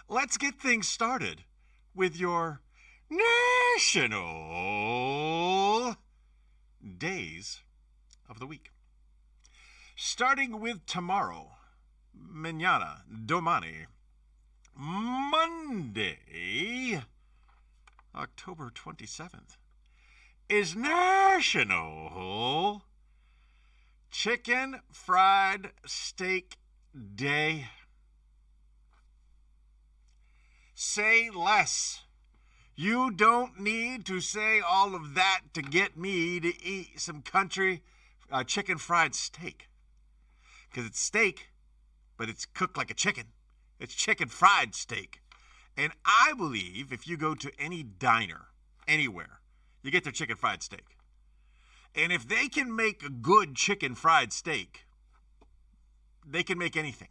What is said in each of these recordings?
let's get things started with your national days of the week. Starting with tomorrow, mañana, domani, Monday, October 27th, is National Chicken Fried Steak Day. Say less. You don't need to say all of that to get me to eat some country chicken fried steak. Because it's steak, but it's cooked like a chicken. It's chicken fried steak. And I believe if you go to any diner, anywhere, you get their chicken fried steak. And if they can make a good chicken fried steak, they can make anything.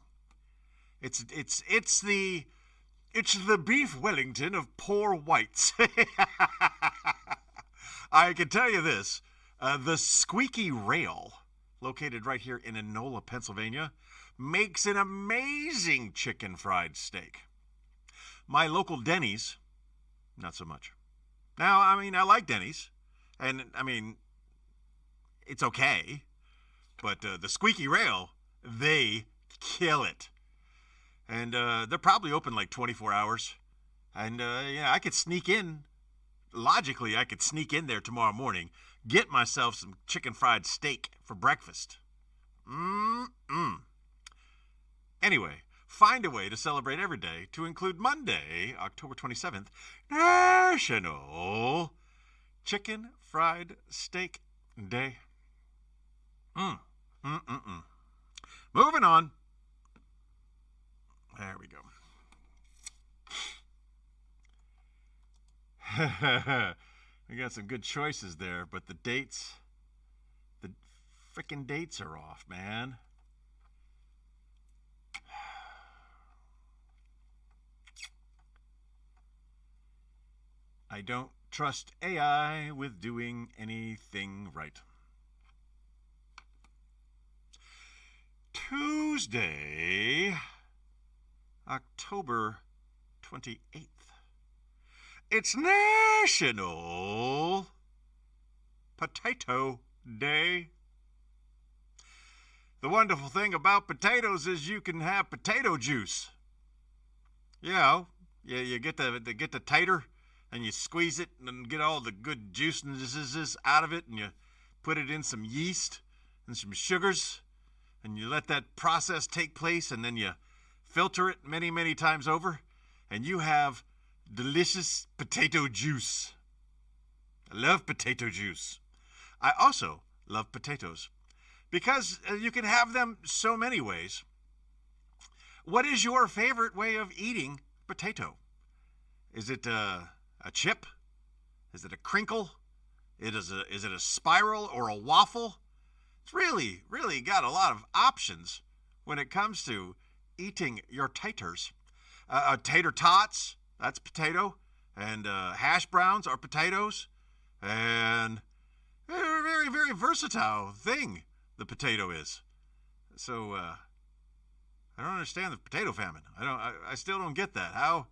It's the beef Wellington of poor whites. I can tell you this, the Squeaky Rail, located right here in Enola, Pennsylvania, makes an amazing chicken fried steak. My local Denny's, not so much. Now, I like Denny's, and, it's okay, but the Squeaky Rail, they kill it. And they're probably open like 24 hours. And, I could sneak in. Logically, I could sneak in there tomorrow morning, get myself some chicken fried steak for breakfast. Anyway, find a way to celebrate every day to include Monday, October 27th, National Chicken Fried Steak Day. Moving on. There we go. We got some good choices there, but the frickin' dates are off, man. I don't trust AI with doing anything right. Tuesday, October 28th. It's National Potato Day. The wonderful thing about potatoes is you can have potato juice. You get the titer and you squeeze it and get all the good juices out of it, and you put it in some yeast and some sugars, and you let that process take place, and then you filter it many, many times over, and you have delicious potato juice. I love potato juice. I also love potatoes because you can have them so many ways. What is your favorite way of eating potato? Is it a chip? Is it a crinkle? Is it a spiral or a waffle? It's really, really got a lot of options when it comes to eating your taters. Tater tots, that's potato. And hash browns are potatoes. And very, very, very versatile thing the potato is. So I don't understand the potato famine. I still don't get that. How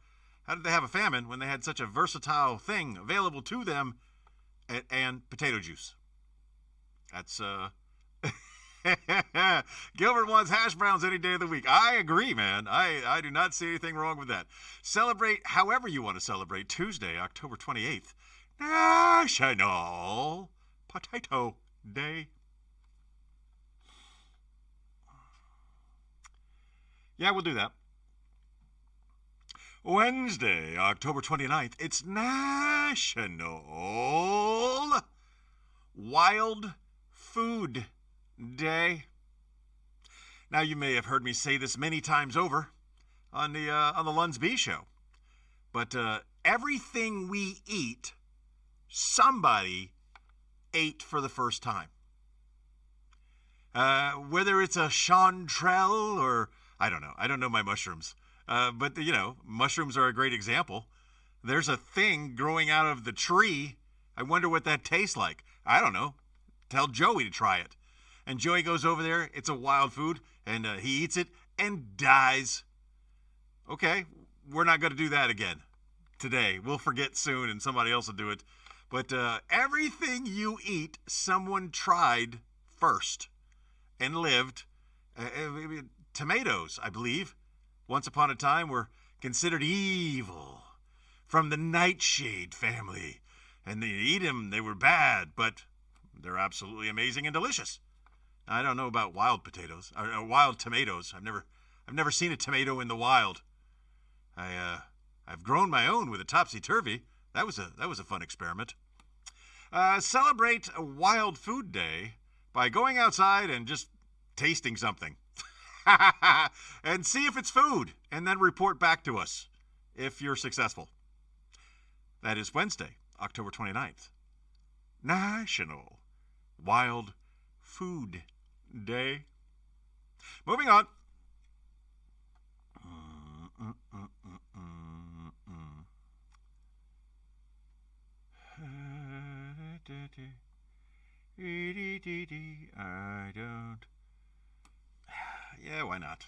did they have a famine when they had such a versatile thing available to them and potato juice? That's Gilbert wants hash browns any day of the week. I agree, man. I do not see anything wrong with that. Celebrate however you want to celebrate Tuesday, October 28th. National Potato Day. Yeah, we'll do that. Wednesday, October 29th, it's National Wild Food Day. Now, you may have heard me say this many times over on the Luns B show, but everything we eat, somebody ate for the first time. Whether it's a chanterelle or I don't know. I don't know my mushrooms. But, mushrooms are a great example. There's a thing growing out of the tree. I wonder what that tastes like. I don't know. Tell Joey to try it. And Joey goes over there. It's a wild food. And he eats it and dies. Okay. we're not going to do that again today. We'll forget soon and somebody else will do it. But everything you eat, someone tried first and lived. Tomatoes, I believe, once upon a time were considered evil from the nightshade family. And they eat them, they were bad, but they're absolutely amazing and delicious. I don't know about wild potatoes, or wild tomatoes. I've never seen a tomato in the wild. I've grown my own with a topsy-turvy. That was a fun experiment. Celebrate a Wild Food Day by going outside and just tasting something. And see if it's food, and then report back to us if you're successful. That is Wednesday, October 29th. National Wild Food Day. Moving on. I don't. Yeah, why not?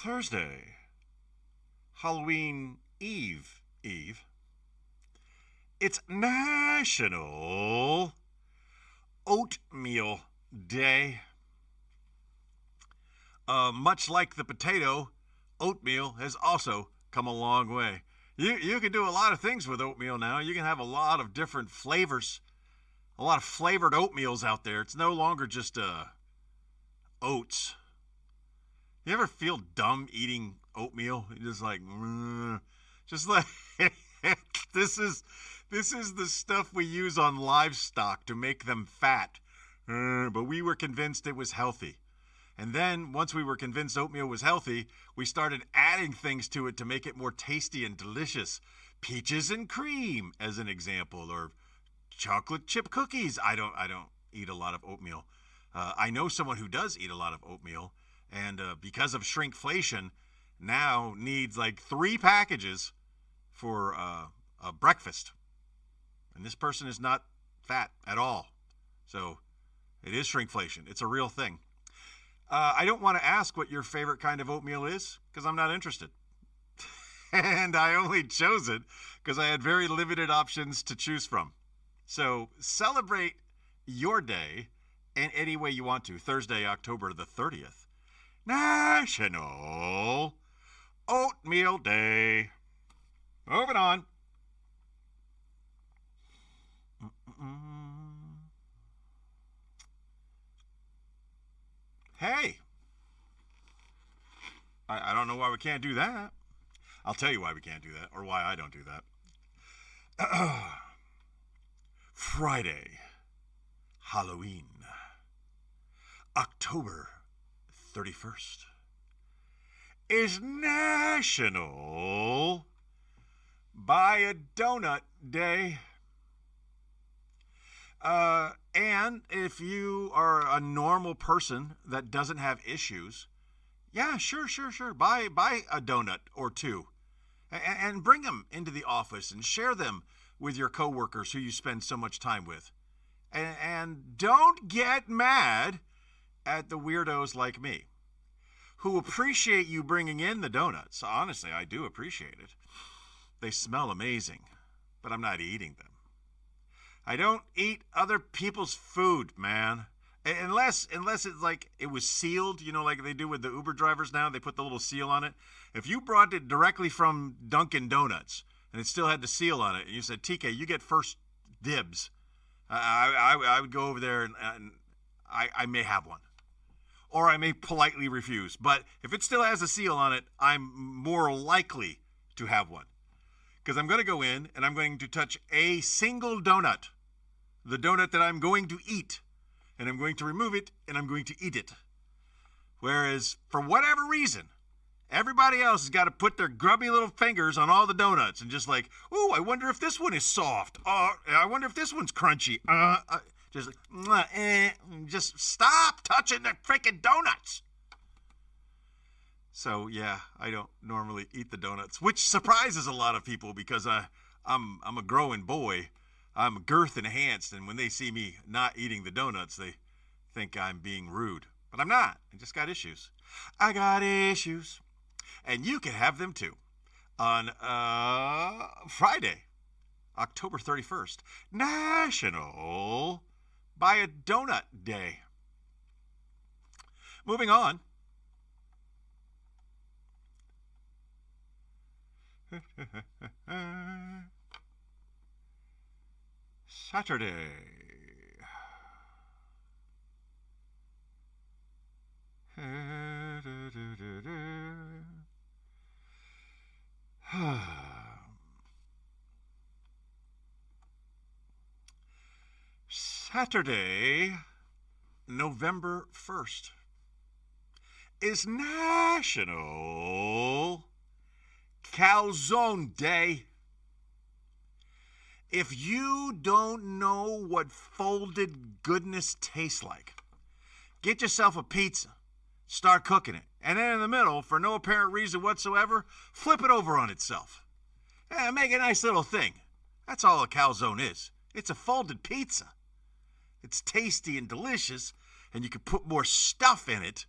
Thursday, Halloween Eve. It's National Oatmeal Day. Much like the potato, oatmeal has also come a long way. You can do a lot of things with oatmeal now. You can have a lot of different flavors, a lot of flavored oatmeals out there. It's no longer just oats. You ever feel dumb eating oatmeal? You're just like this is the stuff we use on livestock to make them fat. But we were convinced it was healthy. And then once we were convinced oatmeal was healthy, we started adding things to it to make it more tasty and delicious. Peaches and cream, as an example, or chocolate chip cookies. I don't eat a lot of oatmeal. I know someone who does eat a lot of oatmeal, and because of shrinkflation, now needs like 3 packages for a breakfast. And this person is not fat at all. So it is shrinkflation. It's a real thing. I don't want to ask what your favorite kind of oatmeal is, because I'm not interested. And I only chose it because I had very limited options to choose from. So celebrate your day in any way you want to. Thursday, October the 30th. National Oatmeal Day. Moving on. Hey, I don't know why we can't do that. I'll tell you why we can't do that, or why I don't do that. Friday, Halloween, October 31st, is National Buy a Donut Day. And if you are a normal person that doesn't have issues, yeah, sure. Buy a donut or two and bring them into the office and share them with your coworkers who you spend so much time with. And don't get mad at the weirdos like me who appreciate you bringing in the donuts. Honestly, I do appreciate it. They smell amazing, but I'm not eating them. I don't eat other people's food, man. Unless it's like it was sealed, like they do with the Uber drivers now. They put the little seal on it. If you brought it directly from Dunkin' Donuts and it still had the seal on it, and you said, TK, you get first dibs, I would go over there and I may have one. Or I may politely refuse. But if it still has a seal on it, I'm more likely to have one. Because I'm going to go in and I'm going to touch a single donut. The donut that I'm going to eat. And I'm going to remove it and I'm going to eat it. Whereas, for whatever reason, everybody else has got to put their grubby little fingers on all the donuts and just like, ooh, I wonder if this one is soft. I wonder if this one's crunchy. Just stop touching the freaking donuts. So, yeah, I don't normally eat the donuts, which surprises a lot of people because I'm a growing boy. I'm girth enhanced, and when they see me not eating the donuts, they think I'm being rude. But I'm not. I just got issues. I got issues. And you can have them too. On Friday, October 31st, National Buy a Donut Day. Moving on. Saturday. Saturday, November 1st, is National Calzone Day. If you don't know what folded goodness tastes like, get yourself a pizza, start cooking it, and then in the middle, for no apparent reason whatsoever, flip it over on itself. Make a nice little thing. That's all a calzone is. It's a folded pizza. It's tasty and delicious, and you can put more stuff in it.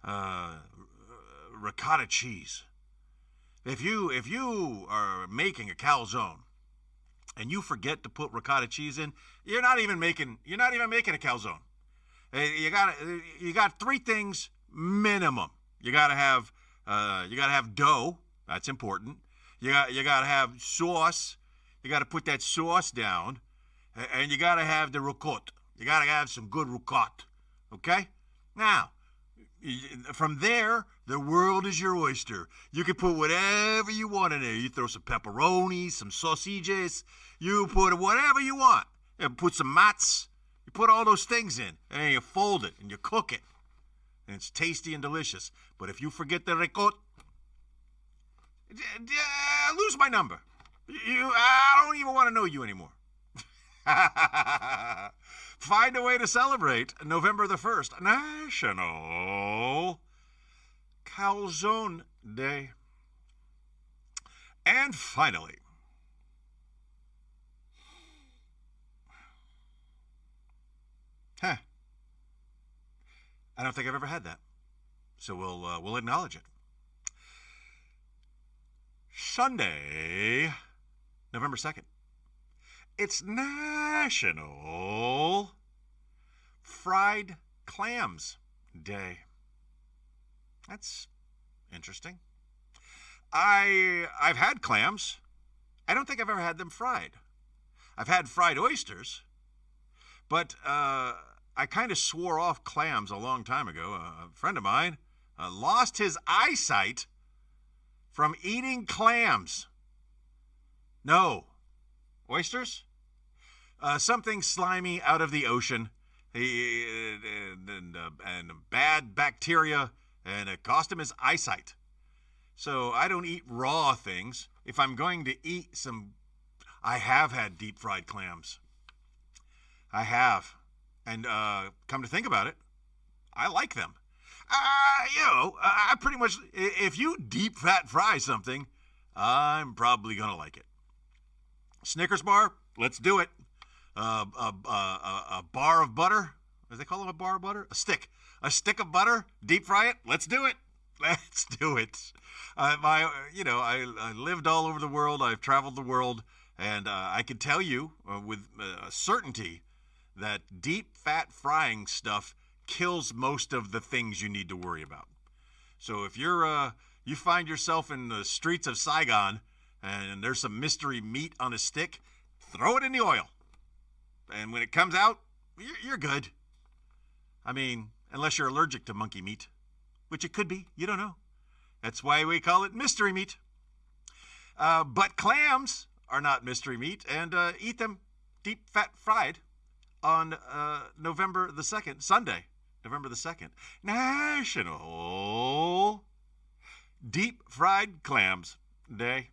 Ricotta cheese. If you are making a calzone and you forget to put ricotta cheese in, you're not even making a calzone. You got three things minimum. You gotta have dough. That's important. You gotta have sauce. You gotta put that sauce down, and you gotta have the ricotta. You gotta have some good ricotta. Okay? Now, from there, the world is your oyster. You can put whatever you want in there. You throw some pepperoni, some sausages. You put whatever you want. You put some mats. You put all those things in, and you fold it, and you cook it. And it's tasty and delicious. But if you forget the ricotta, lose my number. I don't even want to know you anymore. Find a way to celebrate November the 1st, National Calzone Day. And finally, I don't think I've ever had that, so we'll acknowledge it. Sunday, November 2nd. It's National Fried Clams Day. That's interesting. I've had clams. I don't think I've ever had them fried. I've had fried oysters, but I kind of swore off clams a long time ago. A friend of mine lost his eyesight from eating clams. No. Oysters? Something slimy out of the ocean, and bad bacteria, and it cost him his eyesight. So I don't eat raw things. If I'm going to eat some, I have had deep fried clams. I have. And come to think about it, I like them. I pretty much, if you deep fat fry something, I'm probably going to like it. Snickers bar, let's do it. A bar of butter, what do they call them, a bar of butter? A stick of butter, deep fry it, let's do it. Let's do it. I lived all over the world. I've traveled the world, and I can tell you with certainty that deep fat frying stuff kills most of the things you need to worry about. So if you find yourself in the streets of Saigon and there's some mystery meat on a stick, throw it in the oil. And when it comes out, you're good. I mean, unless you're allergic to monkey meat, which it could be. You don't know. That's why we call it mystery meat. But clams are not mystery meat, and eat them deep fat fried on November the 2nd, Sunday, November the 2nd. National Deep Fried Clams Day.